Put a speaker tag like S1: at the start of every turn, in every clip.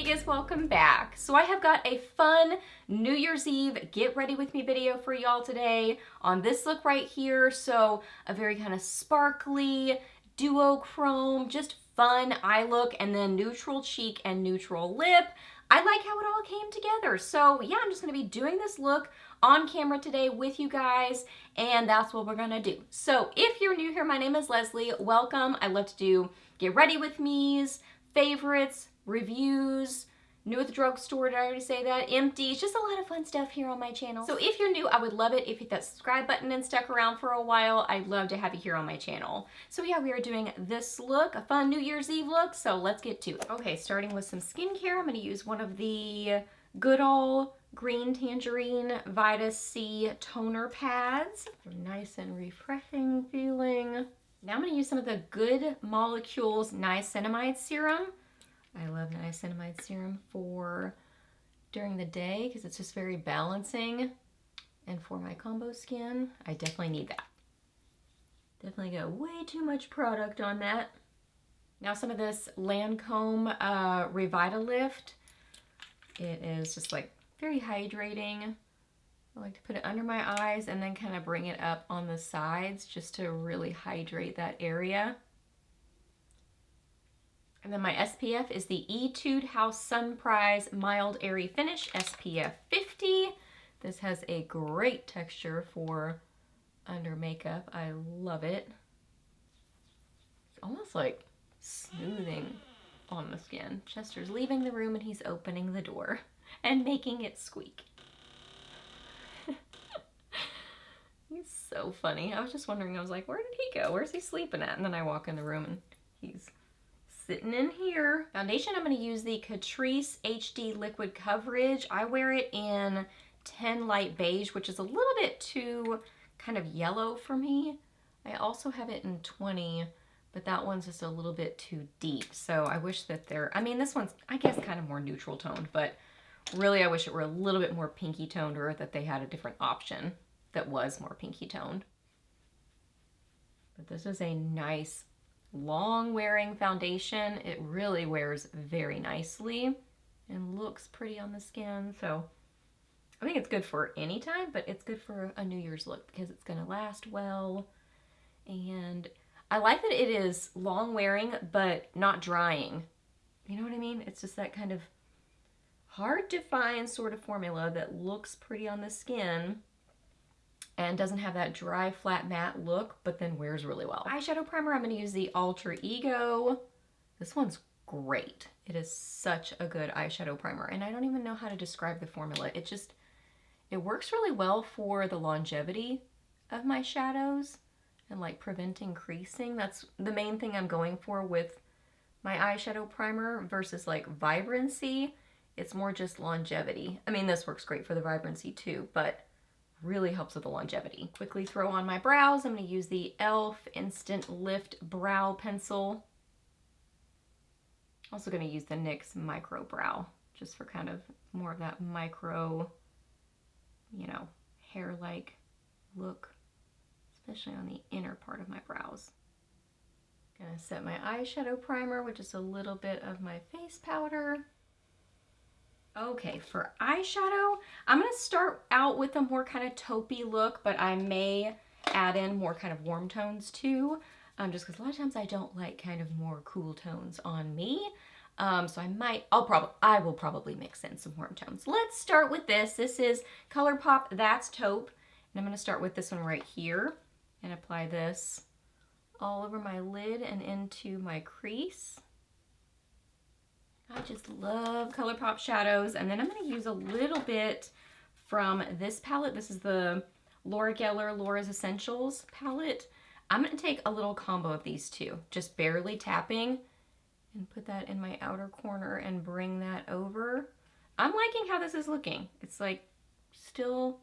S1: amigas, welcome back. So I have got a fun New Year's Eve get ready with me video for y'all today on this look right here. So a very kind of sparkly duochrome, just fun eye look, and then neutral cheek and neutral lip. I like how it all came together. So yeah, I'm just gonna be doing this look on camera today with you guys, and that's what we're gonna do. So if you're new here, my name is Leslie. Welcome. I love to do get ready with me's, favorites, reviews, new at the drugstore, did I already say that? Empties, just a lot of fun stuff here on my channel. So if you're new, I would love it if you hit that subscribe button and stuck around for a while. I'd love to have you here on my channel. So yeah, we are doing this look, a fun New Year's Eve look, so let's get to it. Okay, starting with some skincare, I'm gonna use one of the Good Ol' Green Tangerine Vitus C toner pads. Nice and refreshing feeling. Now I'm gonna use some of the Good Molecules Niacinamide Serum. I love niacinamide serum for during the day because it's just very balancing. And for my combo skin, I definitely need that. Definitely got way too much product on that. Now some of this Lancome Revitalift. It is just like very hydrating. I like to put it under my eyes and then kind of bring it up on the sides just to really hydrate that area. And then my SPF is the Etude House Sun Prize Mild Airy Finish SPF 50. This has a great texture for under makeup. I love it. It's almost like smoothing on the skin. Chester's leaving the room and he's opening the door and making it squeak. He's so funny. I was just wondering, I was like, where did he go? Where's he sleeping at? And then I walk in the room and he's sitting in here. Foundation, I'm going to use the Catrice HD Liquid Coverage. I wear it in 10 Light Beige, which is a little bit too kind of yellow for me. I also have it in 20, but that one's just a little bit too deep. So I wish that I mean, this one's, I guess, kind of more neutral toned, but really I wish it were a little bit more pinky toned, or that they had a different option that was more pinky toned. But this is a nice long wearing foundation. It really wears very nicely and looks pretty on the skin. So I think it's good for any time, but it's good for a New Year's look because it's gonna last well. And I like that it is long wearing, but not drying. You know what I mean? It's just that kind of hard to find sort of formula that looks pretty on the skin and doesn't have that dry, flat, matte look, but then wears really well. Eyeshadow primer, I'm going to use the Alter Ego. This one's great. It is such a good eyeshadow primer, and I don't even know how to describe the formula. It works really well for the longevity of my shadows and like preventing creasing. That's the main thing I'm going for with my eyeshadow primer versus like vibrancy. It's more just longevity. I mean, this works great for the vibrancy too, but really helps with the longevity. Quickly throw on my brows. I'm going to use the e.l.f. Instant Lift Brow Pencil. Also going to use the NYX Micro Brow, just for kind of more of that micro, you know, hair-like look, especially on the inner part of my brows. Gonna set my eyeshadow primer with just a little bit of my face powder. Okay, for eyeshadow, I'm going to start out with a more kind of taupey look, but I may add in more kind of warm tones too, just because a lot of times I don't like kind of more cool tones on me. So I will probably mix in some warm tones. Let's start with this. This is ColourPop That's Taupe, and I'm going to start with this one right here and apply this all over my lid and into my crease. I just love ColourPop shadows. And then I'm going to use a little bit from this palette. This is the Laura Geller Laura's Essentials palette. I'm going to take a little combo of these two, just barely tapping, and put that in my outer corner and bring that over. I'm liking how this is looking. It's like still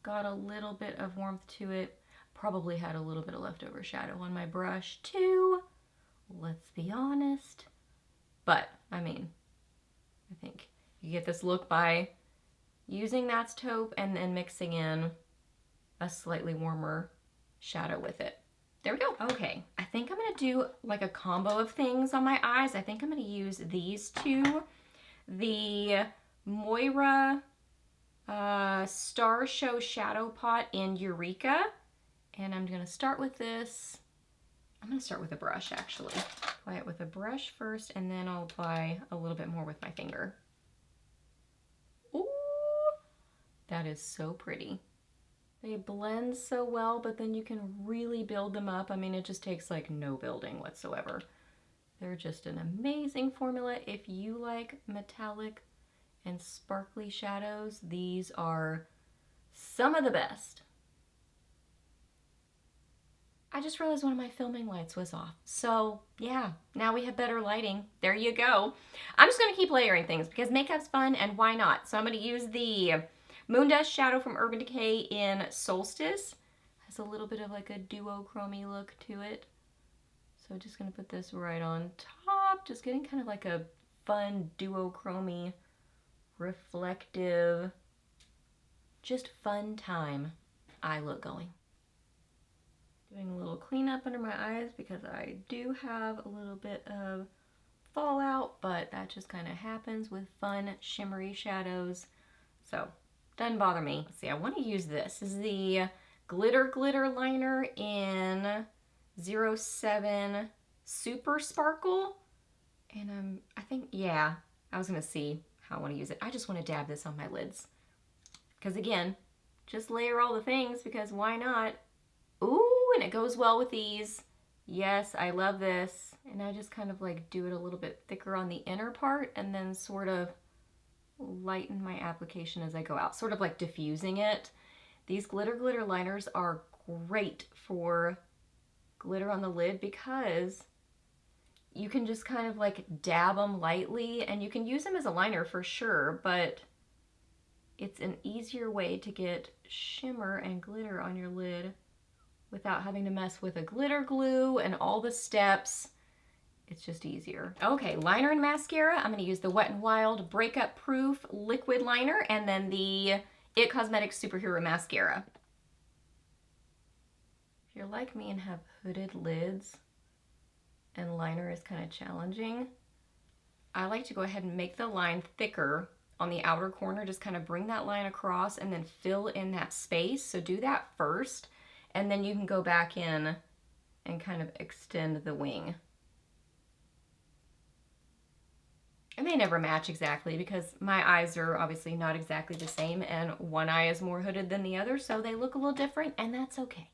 S1: got a little bit of warmth to it. Probably had a little bit of leftover shadow on my brush too. Let's be honest. But, I mean, I think you get this look by using That's Taupe and then mixing in a slightly warmer shadow with it. There we go. Okay, I think I'm gonna do like a combo of things on my eyes. I think I'm gonna use these two. the Moira Star Show Shadow Pot in Eureka. And I'm going to start with this. I'm going to start with a brush, actually. Apply it with a brush first, and then I'll apply a little bit more with my finger. Ooh, that is so pretty. They blend so well, but then you can really build them up. I mean, it just takes like no building whatsoever. They're just an amazing formula. If you like metallic and sparkly shadows, these are some of the best. I just realized one of my filming lights was off. So yeah, now we have better lighting. There you go. I'm just gonna keep layering things because makeup's fun and why not? So I'm gonna use the Moondust Shadow from Urban Decay in Solstice. Has a little bit of like a duochrome look to it. So just gonna put this right on top, just getting kind of like a fun duochrome, reflective, just fun time eye look going. Doing a little cleanup under my eyes because I do have a little bit of fallout, but that just kind of happens with fun shimmery shadows. So doesn't bother me. Let's see, I want to use this. This is the Glitter Liner in 07 Super Sparkle. And I think, yeah, I was going to see how I want to use it. I just want to dab this on my lids. Because again, just layer all the things because why not? Ooh, and it goes well with these. Yes, I love this. And I just kind of like do it a little bit thicker on the inner part and then sort of lighten my application as I go out, sort of like diffusing it. These glitter liners are great for glitter on the lid because you can just kind of like dab them lightly, and you can use them as a liner for sure, but it's an easier way to get shimmer and glitter on your lid without having to mess with a glitter glue and all the steps. It's just easier. Okay, liner and mascara. I'm gonna use the Wet n Wild Breakup Proof Liquid Liner and then the IT Cosmetics Superhero Mascara. If you're like me and have hooded lids and liner is kind of challenging, I like to go ahead and make the line thicker on the outer corner, just kind of bring that line across and then fill in that space. So do that first, and then you can go back in and kind of extend the wing. And they never match exactly because my eyes are obviously not exactly the same, and one eye is more hooded than the other, so they look a little different, and that's okay.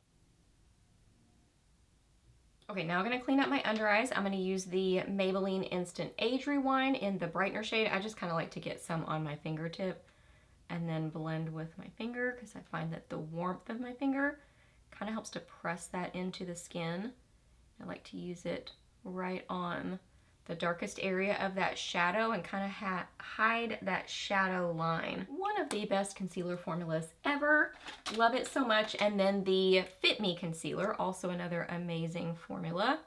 S1: Okay, now I'm gonna clean up my under eyes. I'm gonna use the Maybelline Instant Age Rewind in the brightener shade. I just kind of like to get some on my fingertip and then blend with my finger because I find that the warmth of my finger kind of helps to press that into the skin. I like to use it right on the darkest area of that shadow and kind of hide that shadow line. One of the best concealer formulas ever. Love it so much. And then the Fit Me Concealer, also another amazing formula.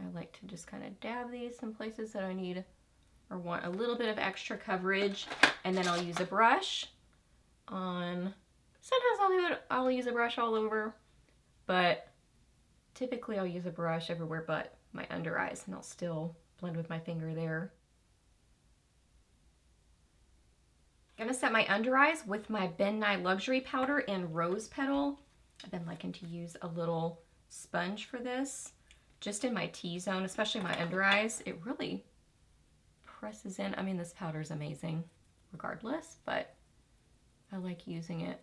S1: I like to just kind of dab these in places that I need or want a little bit of extra coverage. And then I'll use a brush on, sometimes I'll use a brush all over, but typically I'll use a brush everywhere but my under eyes, and I'll still blend with my finger there. I'm gonna set my under eyes with my Ben Nye Luxury Powder in Rose Petal. I've been liking to use a little sponge for this, just in my T-zone, especially my under eyes. It really presses in. I mean, this powder is amazing regardless, but I like using it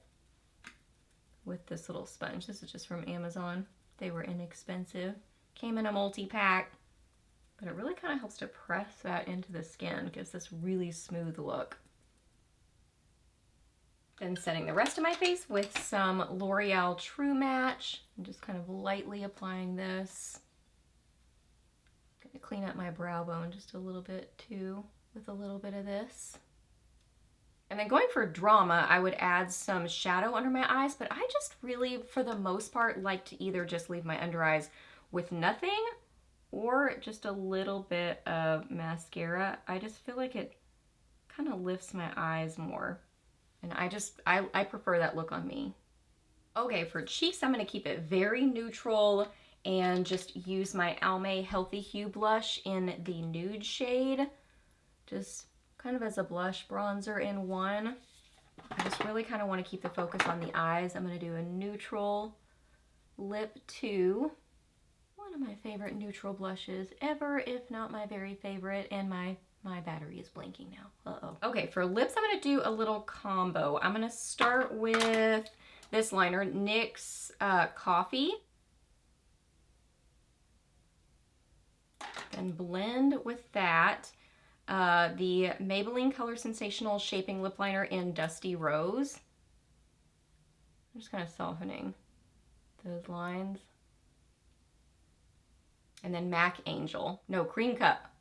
S1: with this little sponge. This is just from Amazon. They were inexpensive. Came in a multi-pack. But it really kind of helps to press that into the skin, gives this really smooth look. Then setting the rest of my face with some L'Oreal True Match. I'm just kind of lightly applying this. Gonna clean up my brow bone just a little bit too with a little bit of this. And then going for drama, I would add some shadow under my eyes, but I just really, for the most part, like to either just leave my under eyes with nothing or just a little bit of mascara. I just feel like it kind of lifts my eyes more. And I prefer that look on me. Okay, for cheeks, I'm gonna keep it very neutral and just use my Almay Healthy Hue blush in the nude shade. Just kind of as a blush bronzer in one. I just really kind of want to keep the focus on the eyes. I'm going to do a neutral lip 2. One of my favorite neutral blushes ever, if not my very favorite, and my battery is blinking now. Uh-oh. Okay, for lips, I'm going to do a little combo. I'm going to start with this liner, NYX Coffee. Then blend with that the Maybelline Color Sensational Shaping Lip Liner in Dusty Rose. I'm just kind of softening those lines. And then MAC Angel. No, Cream Cup.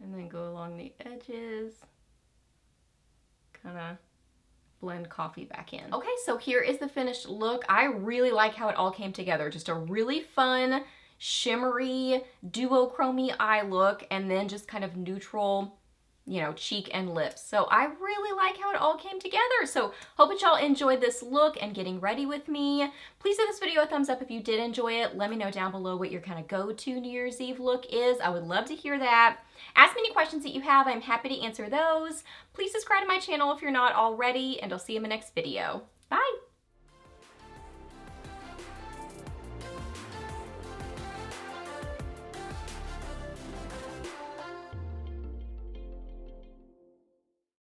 S1: And then go along the edges. Kind of blend coffee back in. Okay, so here is the finished look. I really like how it all came together. Just a really fun, shimmery, duochrome eye look, and then just kind of neutral, you know, cheek and lips. So I really like how it all came together. So hope that y'all enjoyed this look and getting ready with me. Please give this video a thumbs up if you did enjoy it. Let me know down below what your kind of go-to New Year's Eve look is. I would love to hear that. Ask me any questions that you have. I'm happy to answer those. Please subscribe to my channel if you're not already, and I'll see you in my next video. Bye!